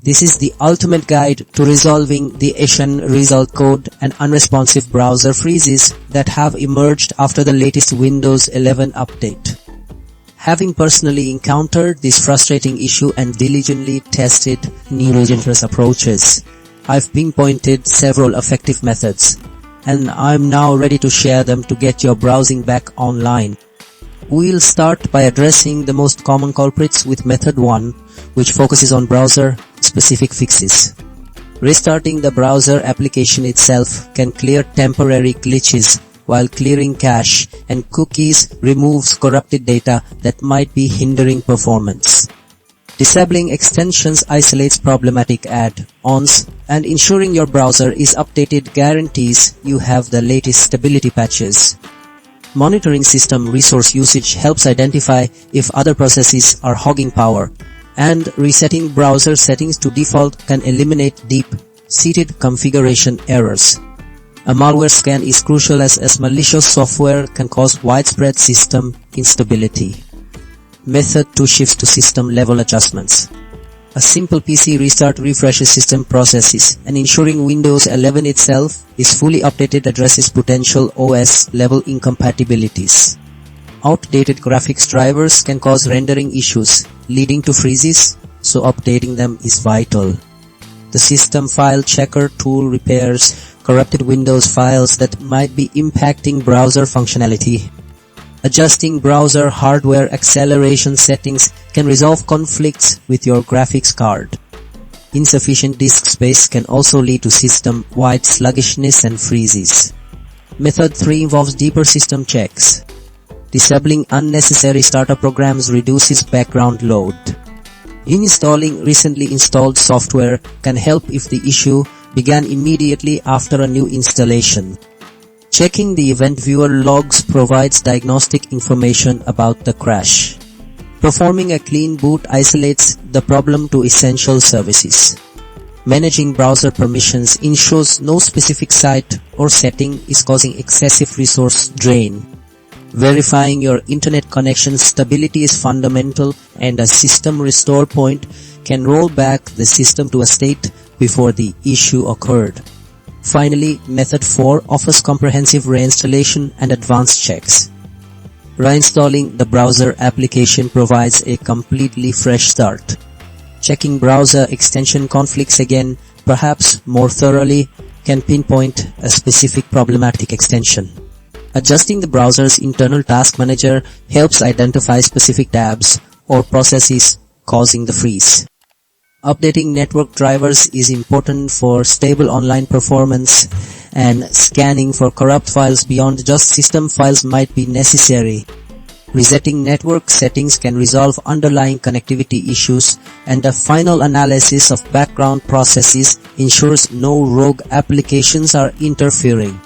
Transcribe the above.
This is the ultimate guide to resolving the Asian result code and unresponsive browser freezes that have emerged after the latest Windows 11 update. Having personally encountered this frustrating issue and diligently tested neurogentrous approaches, I've pinpointed several effective methods, and I'm now ready to share them to get your browsing back online. We'll start by addressing the most common culprits with method 1, which focuses on browser-specific fixes. Restarting the browser application itself can clear temporary glitches, while clearing cache and cookies removes corrupted data that might be hindering performance. Disabling extensions isolates problematic add-ons, and ensuring your browser is updated guarantees you have the latest stability patches. Monitoring system resource usage helps identify if other processes are hogging power, and resetting browser settings to default can eliminate deep-seated configuration errors. A malware scan is crucial as malicious software can cause widespread system instability. Method 2 shifts to system-level adjustments. A simple PC restart refreshes system processes, and ensuring Windows 11 itself is fully updated addresses potential OS-level incompatibilities. Outdated graphics drivers can cause rendering issues, leading to freezes, so updating them is vital. The System File Checker tool repairs corrupted Windows files that might be impacting browser functionality. Adjusting browser hardware acceleration settings can resolve conflicts with your graphics card. Insufficient disk space can also lead to system-wide sluggishness and freezes. Method 3 involves deeper system checks. Disabling unnecessary startup programs reduces background load. Installing recently installed software can help if the issue began immediately after a new installation. Checking the event viewer logs provides diagnostic information about the crash. Performing a clean boot isolates the problem to essential services. Managing browser permissions ensures no specific site or setting is causing excessive resource drain. Verifying your internet connection stability is fundamental, and a system restore point can roll back the system to a state before the issue occurred. Finally, method 4 offers comprehensive reinstallation and advanced checks. Reinstalling the browser application provides a completely fresh start. Checking browser extension conflicts again, perhaps more thoroughly, can pinpoint a specific problematic extension. Adjusting the browser's internal task manager helps identify specific tabs or processes causing the freeze. Updating network drivers is important for stable online performance, and scanning for corrupt files beyond just system files might be necessary. Resetting network settings can resolve underlying connectivity issues, and a final analysis of background processes ensures no rogue applications are interfering.